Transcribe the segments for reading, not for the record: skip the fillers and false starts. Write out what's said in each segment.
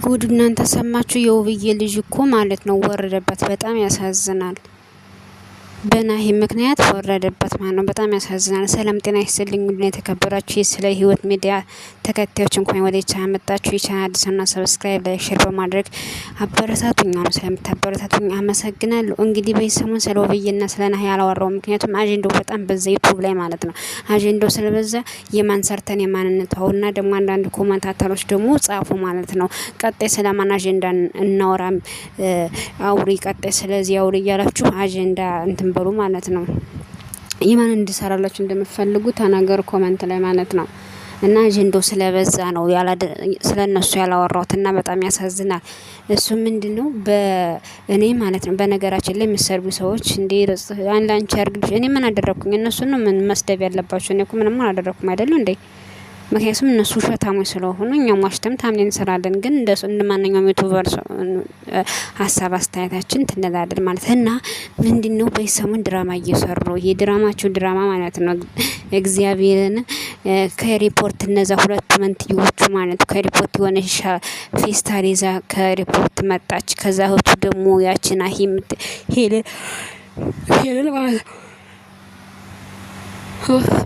ጉድ እናንተ ሰማችሁ? የውብዬ ልጅ እኮ ማለት ነው ወረደበት። በጣም ያሳዝናል። በናሂ ምክንያት ወረደበት ማለት ነው። በጣም ያሳዝናል። ሰላም ጤና ይስጥልኝ። ምንድን የተከበራችሁ ስለ ህይወት ሚዲያ ተከታዮች እንኳን ወደ ቻናል መጣችሁ። የቻናል አዲስና ሰብስክራይብ ላይ ሼር በማድረግ አበረታቱኝ። ነው ስለምታበረታቱኝ አመሰግናለሁ። እንግዲህ በሰሞን ስለ ውብዬና ስለ ናሂ ያላወራው ምክንያቱም አጀንዳው በጣም በዛ ዩቲዩብ ላይ ማለት ነው። አጀንዳው ስለበዛ የማን ሰርተን የማንነታውና ደግሞ አንዳንድ ኮመንታተሮች ደግሞ ጻፉ ማለት ነው። ቀጣይ ስለማን አጀንዳ እናወራም አውሪ፣ ቀጣይ ስለዚህ አውሪ እያላችሁ አጀንዳ እንትን በሉ ማለት ነው። የማን እንድሰራላችሁ እንደምትፈልጉ ተናገሩ ኮሜንት ላይ ማለት ነው። እና አጀንዳው ስለበዛ ነው ስለነሱ ያላወራሁትና በጣም ያሳዝናል። እሱ ምንድነው በእኔ ማለት ነው በነገራችን ላይ የሚሰርቡ ሰዎች እንዴ አንላንቺ አርግልሽ እኔ ምን አደረኩኝ? እነሱ ነው ምን መስደብ ያለባቸው? እኔ እኮ ምንም አላደረኩም አይደል እንዴ? ምክንያቱም እነሱ ውሸታሞች ስለሆኑ እኛም ዋሽተም ታምነን እንሰራለን። ግን እንደማንኛውም ዩቲዩበር ሀሳብ አስተያየታችን ትንላለን ማለት እና ምንድነው በሰሙን ድራማ እየሰሩ የድራማቸው ድራማ ማለት ነው። እግዚአብሔርን ከሪፖርት እነዛ ሁለት መንትዮቹ ማለት ከሪፖርት የሆነ ፌስታል ይዛ ከሪፖርት መጣች። ከዛ እህቱ ደግሞ ያችን አሂምት ሄለ ማለት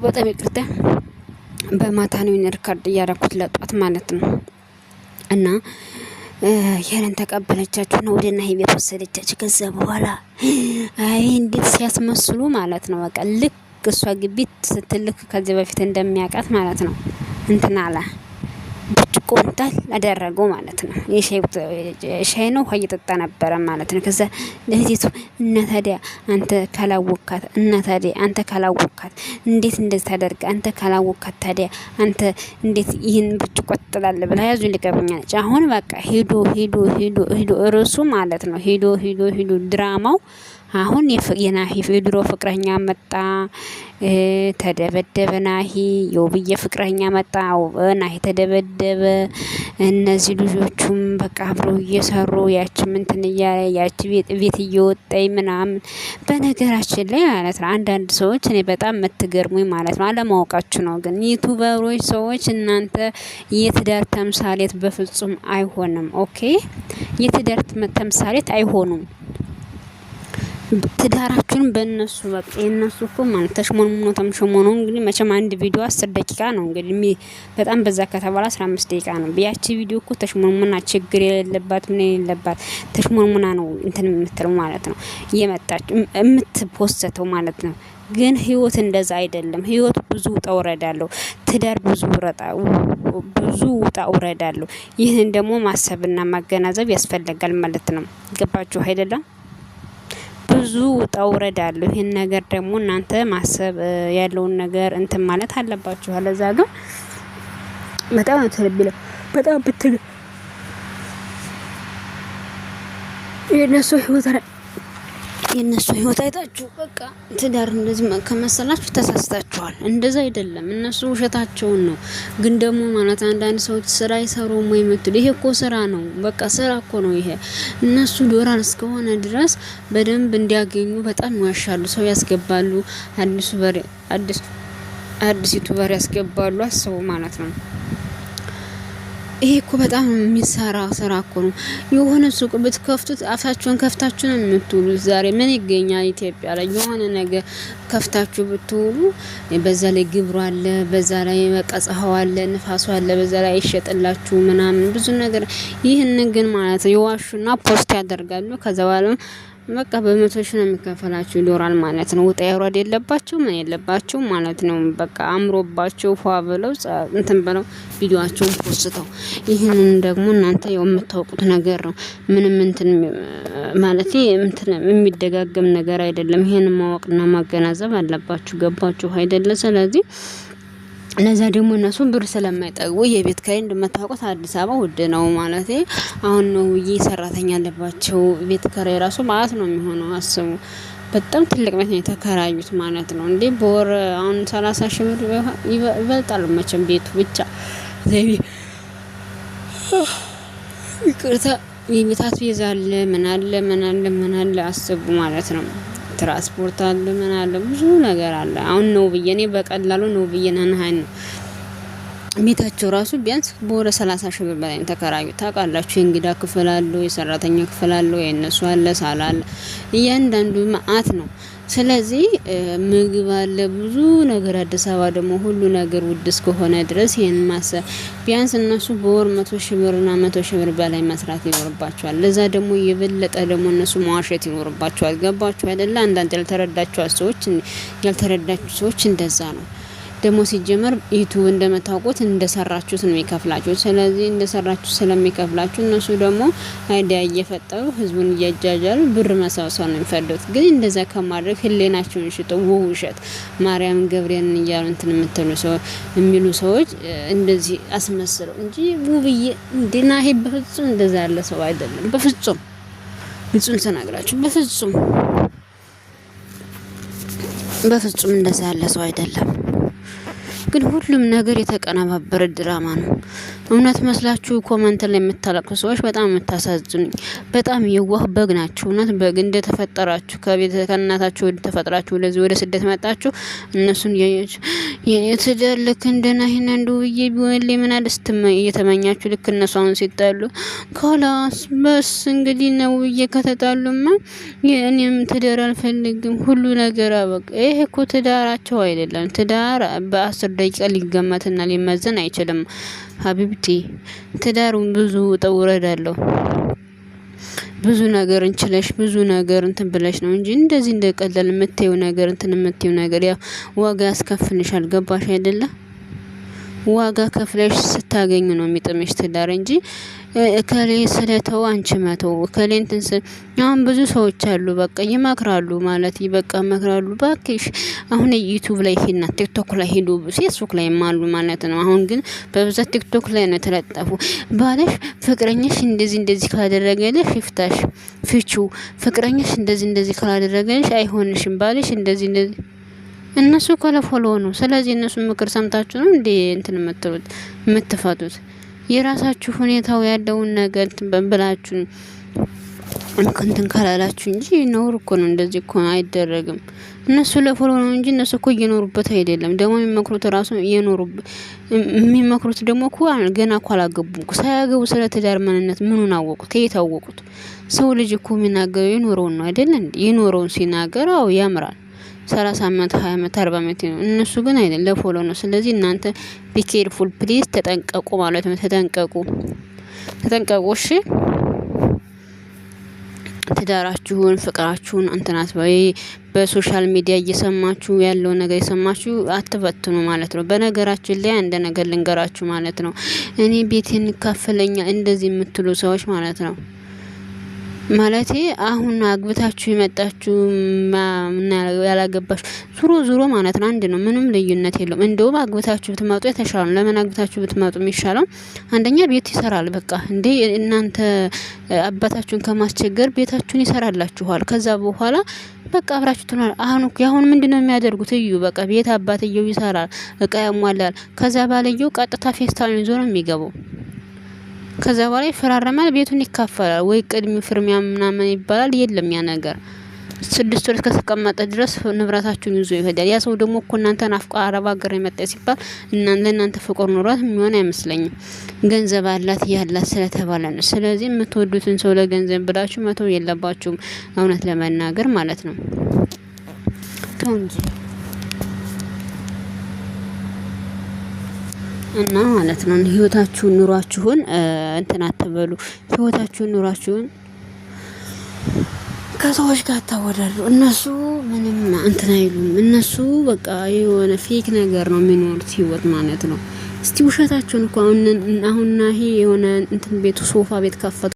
በጣም ይቅርታ በማታ ነው ሪካርድ እያደረኩት ለጧት ማለት ነው። እና ያለን ተቀበለቻችሁ ነው ወደ ናሂ ቤት ወሰደቻችሁ። ከዛ በኋላ አይ እንዴት ሲያስመስሉ ማለት ነው። በቃ ልክ እሷ ግቢ ስትልክ ከዚህ በፊት እንደሚያውቃት ማለት ነው። እንትና አለ ብርጭቆ እንጣል አደረገው ማለት ነው። የሻይ ነው ውሃ እየጠጣ ነበረ ማለት ነው። ከዛ ለህይወቱ እና ታዲያ አንተ ካላወካት እና ታዲያ አንተ ካላወካት እንዴት እንደዚህ ታደርጋ? አንተ ካላወካት ታዲያ አንተ እንዴት ይህን ብርጭቆ ትጥላለህ? ብላ ያዙ ልቀብኛለች። አሁን በቃ ሄዶ እርሱ ማለት ነው ሄዶ ድራማው አሁን የናሂ የድሮ ፍቅረኛ መጣ፣ ተደበደበ ናሂ። የውብዬ ፍቅረኛ መጣ፣ ናሂ ተደበደበ። እነዚህ ልጆቹም በቃ አብረው እየሰሩ ያቺም እንትን እያለ ያቺ ቤት እየወጣይ ምናምን። በነገራችን ላይ ማለት ነው አንዳንድ ሰዎች እኔ በጣም የምትገርሙኝ ማለት ነው አለማወቃችሁ ነው። ግን ዩቲዩበሮች ሰዎች እናንተ የትዳር ተምሳሌት በፍጹም አይሆንም። ኦኬ የትዳር ተምሳሌት አይሆኑም። ትዳራችሁን በእነሱ በቃ የነሱ እኮ ማለት ተሽሞኖ እንግዲህ መቼም አንድ ቪዲዮ 10 ደቂቃ ነው እንግዲህ በጣም በዛ ከተባለ 15 ደቂቃ ነው። ቢያቺ ቪዲዮ እኮ ተሽሞኖና ችግር የሌለባት ምን የሌለባት ተሽሞኖና ነው እንትን የምትለው ማለት ነው የመጣች የምትፖስተው ማለት ነው። ግን ህይወት እንደዛ አይደለም። ህይወት ብዙ ውጣ ውረድ አለው። ትዳር ብዙ ውጣ ውረድ አለው። ይህን ደግሞ ማሰብና ማገናዘብ ያስፈልጋል ማለት ነው። ገባችሁ አይደለም? ብዙ ውጣ ውረድ አለው። ይሄን ነገር ደግሞ እናንተ ማሰብ ያለውን ነገር እንትን ማለት አለባችሁ። አለዛ ግን በጣም ተለብለ በጣም ብትል የነሱ ህይወት አይታችሁ በቃ ትዳር እንደዚህ ከመሰላችሁ ተሳስታችኋል። እንደዛ አይደለም። እነሱ ውሸታቸውን ነው። ግን ደግሞ ማለት አንዳንድ ሰዎች ስራ ይሰሩም ወይ የምትሉ ይሄ እኮ ስራ ነው። በቃ ስራ እኮ ነው ይሄ። እነሱ ዶላር እስከሆነ ድረስ በደንብ እንዲያገኙ በጣም ይዋሻሉ። ሰው ያስገባሉ። አዲስ ዩቲዩበር ያስገባሉ። አስቡ ማለት ነው። ይሄ እኮ በጣም የሚሰራ ስራ እኮ ነው። የሆነ ሱቅ ብትከፍቱት አፋችሁን ከፍታችሁ ነው የምትውሉት። ዛሬ ምን ይገኛል ኢትዮጵያ ላይ? የሆነ ነገር ከፍታችሁ ብትውሉ በዛ ላይ ግብሩ አለ፣ በዛ ላይ መቀጸሃው አለ፣ ንፋሱ አለ፣ በዛ ላይ አይሸጥላችሁ ምናምን ብዙ ነገር። ይህን ግን ማለት የዋሹና ፖስት ያደርጋሉ። ከዛ በኋላ በቃ በመቶ ሺህ ነው የሚከፈላችሁ ይኖራል ማለት ነው። ውጣ ያወራድ የለባችሁ ምን የለባችሁ ማለት ነው። በቃ አምሮባችሁ ፏ ብለው እንትን ብለው ቪዲዮአቸውን ፖስተው ይህንን ደግሞ እናንተ ያው የምታውቁት ነገር ነው። ምንም እንትን ማለት እንትን የሚደጋገም ነገር አይደለም። ይሄን ማወቅና ማገናዘብ አለባችሁ። ገባችሁ አይደለ? ስለዚህ ለዛ ደግሞ እነሱ ብር ስለማይጠግቡ የቤት ኪራይ እንደምታውቁት አዲስ አበባ ውድ ነው ማለት አሁን ነው ሰራተኛ አለባቸው። ቤት ኪራይ ራሱ ማለት ነው የሚሆነው። አስቡ በጣም ትልቅ ቤት ነው የተከራዩት ማለት ነው። እንዴ በወር አሁን 30 ሺህ ብር ይበልጣል መቼም ቤቱ ብቻ ዘይቢ ይቅርታ የቤታት ቤዛ አለ ምን አለ አስቡ ማለት ነው። ትራንስፖርት አለ ምን አለ ብዙ ነገር አለ። አሁን ነው ብዬ እኔ በቀላሉ ነው ብዬ ነን ቤታቸው ራሱ ቢያንስ በወደ 30 ሺህ ብር በላይ ተከራዩ። ታውቃላችሁ የእንግዳ ክፍል አለው፣ የሰራተኛ ክፍል አለው፣ የእነሱ አለ፣ ሳላ አለ፣ እያንዳንዱ መአት ነው። ስለዚህ ምግብ አለ፣ ብዙ ነገር። አዲስ አበባ ደግሞ ሁሉ ነገር ውድ እስከሆነ ድረስ ይሄን ማሰብ ቢያንስ እነሱ በወር 100 ሺህ ብርና 100 ሺህ ብር በላይ መስራት ይኖርባቸዋል። ለዛ ደግሞ የበለጠ ደግሞ እነሱ መዋሸት ይኖርባቸዋል። ገባችሁ አይደለ? አንዳንድ ያልተረዳችሁ ሰዎች እንደዛ ነው። ደግሞ ሲጀመር ዩቲዩብ እንደመታውቁት እንደሰራችሁት ነው የሚከፍላችሁ። ስለዚህ እንደሰራችሁ ስለሚከፍላችሁ እነሱ ደግሞ አይዲያ እየፈጠሩ ህዝቡን እያጃጃሉ ብር መሰብሰብ ነው የሚፈልጉት። ግን እንደዛ ከማድረግ ህሊናቸውን ሽጠው ውሸት ማርያም ገብርኤልን እያሉ እንትን የሚሉ ሰዎች እንደዚህ አስመስለው እንጂ ውብዬ እንዴና ይሄ በፍጹም እንደዛ ያለ ሰው አይደለም። በፍጹም ግጹን ተናግራችሁ በፍጹም እንደዛ ያለ ሰው አይደለም። ግን ሁሉም ነገር የተቀነባበረ ድራማ ነው። እውነት መስላችሁ ኮመንት ላይ የምታለቅሱ ሰዎች በጣም የምታሳዝኑኝ፣ በጣም የዋህ በግ ናችሁ። እውነት በግ እንደተፈጠራችሁ ከእናታችሁ ተፈጥራችሁ ወደ ስደት መጣችሁ። እነሱን ያያችሁ የኔ ትዳር ልክ እንደና ይሄን አንዱ ብዬ ቢሆን ለምን እየተመኛችሁ ልክ እነሱ አሁን ሲጣሉ ካላስ በስ እንግዲህ ነው ብዬ ከተጣሉማ የኔም ትዳር አልፈልግም ሁሉ ነገር አበቃ። ይሄ እኮ ትዳራቸው አይደለም። ትዳር በ10 ደቂቃ ሊገመትና ሊመዘን አይችልም። ሀቢብቲ ትዳሩን ብዙ ውጣውረድ አለው። ብዙ ነገር እንችለሽ ብዙ ነገር እንትን ብለሽ ነው እንጂ እንደዚህ እንደቀለል የምትይው ነገር ያው ዋጋ ያስከፍልሻል። ገባሽ አይደለ? ዋጋ ከፍለሽ ስታገኙ ነው የሚጥምሽ ትዳር እንጂ ከሌ ስለተው አንቺ መተው ከሌ እንትን አሁን ብዙ ሰዎች አሉ በቃ ይመክራሉ ማለት ይበቃ መክራሉ። ባክሽ አሁን ዩቲዩብ ላይ ሄድና ቲክቶክ ላይ ሄዱ፣ ፌስቡክ ላይ ማሉ ማለት ነው። አሁን ግን በብዛት ቲክቶክ ላይ ነው ተለጠፉ። ባለሽ ፍቅረኛሽ እንደዚህ ካደረገልሽ ይፍታሽ ፍቹ፣ ፍቅረኛሽ እንደዚህ ካላደረገልሽ አይሆንሽም፣ ባለሽ እንደዚህ እነሱ ከለፎሎ ነው። ስለዚህ እነሱ ምክር ሰምታችሁ ነው እንዴ እንትን የምትፈቱት? የራሳችሁ ሁኔታው ያለውን ነገር ብላችሁ እንትን ካላላችሁ እንጂ ነውር እኮ ነው። እንደዚህ እኮ አይደረግም። እነሱ ለፎሎ ነው እንጂ እነሱ እኮ እየኖሩበት አይደለም። ደግሞ የሚመክሩት ራሱ የሚመክሩት ደግሞ እኮ ገና እኮ አላገቡም። ሳያገቡ ስለ ትዳር ማንነት ምኑን አወቁት? የታወቁት ሰው ልጅ እኮ የሚናገረው የኖረውን ነው አይደል እንዴ? የኖረውን ሲናገር አው ያምራል። 30 አመት 20 አመት 40 አመት ነው። እነሱ ግን አይደለም ለፎሎ ነው። ስለዚህ እናንተ ቢኬርፉል ፕሊዝ ተጠንቀቁ ማለት ነው። ተጠንቀቁ እሺ። ትዳራችሁን ፍቅራችሁን እንትናት በሶሻል ሚዲያ እየሰማችሁ ያለው ነገር እየሰማችሁ አትበትኑ ማለት ነው። በነገራችን ላይ አንድ ነገር ልንገራችሁ ማለት ነው። እኔ ቤቴን ካፈለኛ እንደዚህ የምትሉ ሰዎች ማለት ነው ማለቴ አሁን አግብታችሁ የመጣችሁ ያላገባችሁ ዙሮ ማለት ነው አንድ ነው። ምንም ልዩነት የለውም። እንደውም አግብታችሁ ብትመጡ የተሻለ ነው። ለምን አግብታችሁ ብትመጡ የሚሻለው አንደኛ ቤት ይሰራል። በቃ እንዴ እናንተ አባታችሁን ከማስቸገር ቤታችሁን ይሰራላችኋል። ከዛ በኋላ በቃ አብራችሁ ትኖር። አሁን ምንድነው የሚያደርጉት? እዩ በቃ ቤት አባትየው ይሰራል፣ እቃ ያሟላል። ከዛ ባልየው ቀጥታ ፌስታሉን ይዞ ነው የሚገባው። ከዛ በኋላ ይፈራረማል፣ ቤቱን ይካፈላል። ወይ ቅድሚ ፍርሚያ ምናምን ይባላል። የለም ያ ነገር 6 ወር እስከተቀመጠ ድረስ ንብረታችሁን ይዞ ይሄዳል። ያ ሰው ደግሞ እኮ እናንተን አፍቃ አረብ ሀገር የመጣ ሲባል ለእናንተ ፍቅር ኑሯት የሚሆን አይመስለኝም። ገንዘብ አላት ያላት ስለተባለ ነው። ስለዚህ የምትወዱትን ሰው ለገንዘብ ብላችሁ መተው የለባችሁም። እውነት ለመናገር ማለት ነው። ተው እንጂ እና ማለት ነው ህይወታችሁን ኑሯችሁን እንትን አትበሉ። ህይወታችሁን ኑሯችሁን ከሰዎች ጋር ታወዳሉ። እነሱ ምንም እንትን አይሉም። እነሱ በቃ የሆነ ፌክ ነገር ነው የሚኖሩት ህይወት ማለት ነው። እስቲ ውሸታችሁን እኮ አሁንና ይሄ የሆነ እንትን ቤቱ ሶፋ ቤት ከፈቱ